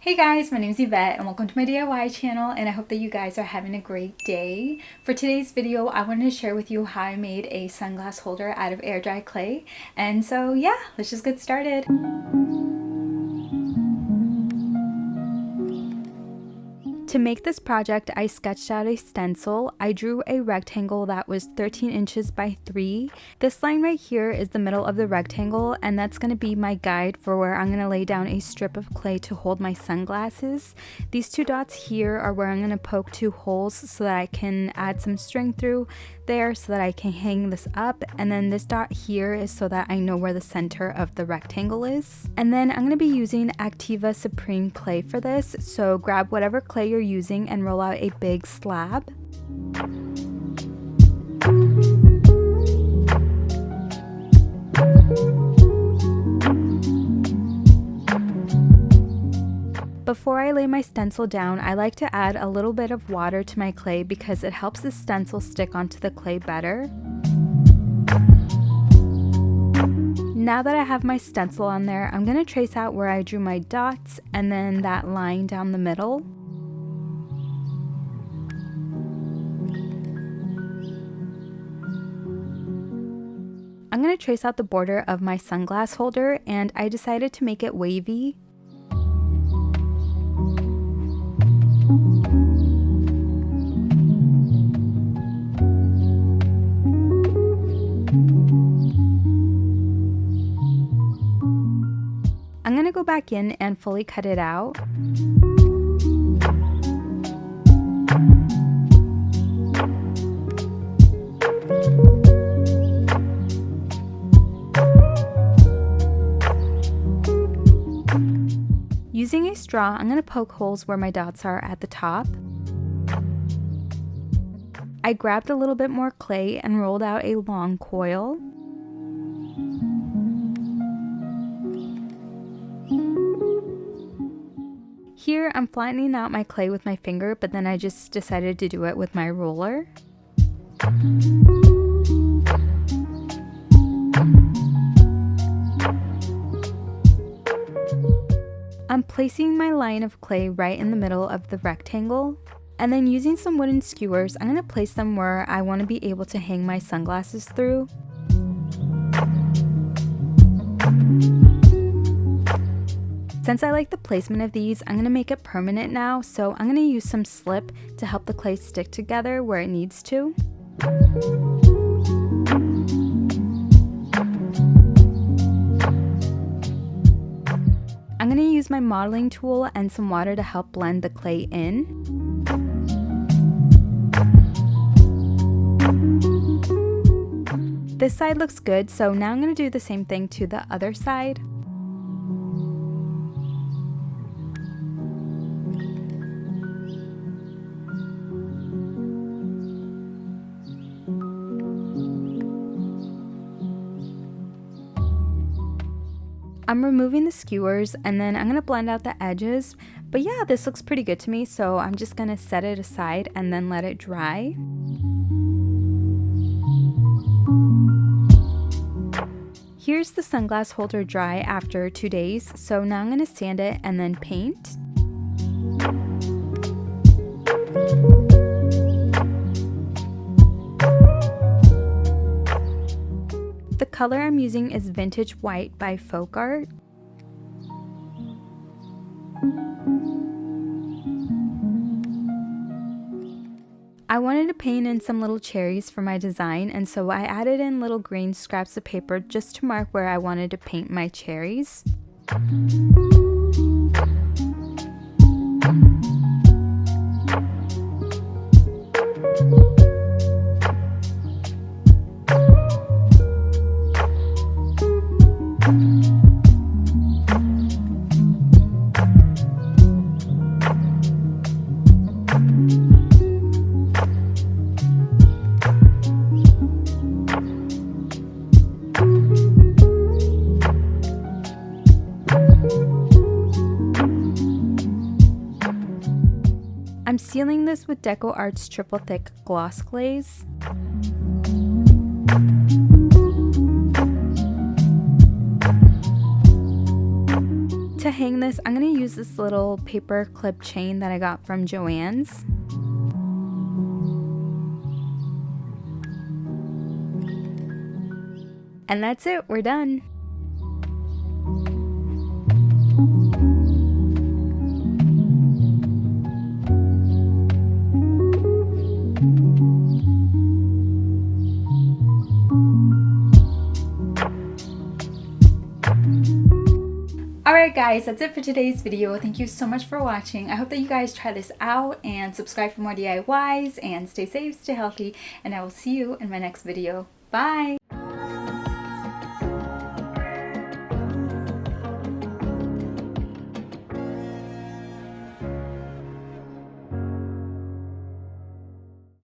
Hey guys, my name is Yvette and welcome to my DIY channel, and I hope that you guys are having a great day. For today's video, I wanted to share with you how I made a sunglass holder out of air dry clay. And so yeah, let's just get started. To make this project, I sketched out a stencil. I drew a rectangle that was 13 inches by 3. This line right here is the middle of the rectangle, and that's going to be my guide for where I'm going to lay down a strip of clay to hold my sunglasses. These two dots here are where I'm going to poke 2 holes so that I can add some string through there so that I can hang this up, and then this dot here is so that I know where the center of the rectangle is. And then I'm going to be using Activa Supreme clay for this, so grab whatever clay you're using and roll out a big slab. Before I lay my stencil down, I like to add a little bit of water to my clay because it helps the stencil stick onto the clay better. Now that I have my stencil on there, I'm going to trace out where I drew my dots and then that line down the middle. I'm going to trace out the border of my sunglass holder, and I decided to make it wavy. I'm going to go back in and fully cut it out. Using a straw, I'm going to poke holes where my dots are at the top. I grabbed a little bit more clay and rolled out a long coil. Here, I'm flattening out my clay with my finger, but then I just decided to do it with my roller. I'm placing my line of clay right in the middle of the rectangle, and then using some wooden skewers, I'm going to place them where I want to be able to hang my sunglasses through. Since I like the placement of these, I'm going to make it permanent now, so I'm going to use some slip to help the clay stick together where it needs to. I'm going to use my modeling tool and some water to help blend the clay in. This side looks good, so now I'm going to do the same thing to the other side. I'm removing the skewers and then I'm going to blend out the edges, but yeah, this looks pretty good to me, so I'm just going to set it aside and then let it dry. Here's the sunglass holder dry after 2 days, so now I'm going to sand it and then paint. The color I'm using is Vintage White by Folk Art. I wanted to paint in some little cherries for my design, and so I added in little green scraps of paper just to mark where I wanted to paint my cherries. I'm sealing this with Deco Art's Triple Thick Gloss Glaze. To hang this, I'm going to use this little paper clip chain that I got from Joann's. And that's it, we're done. Alright guys, that's it for today's video. Thank you so much for watching. I hope that you guys try this out and subscribe for more DIYs and stay safe, stay healthy, and I will see you in my next video. Bye!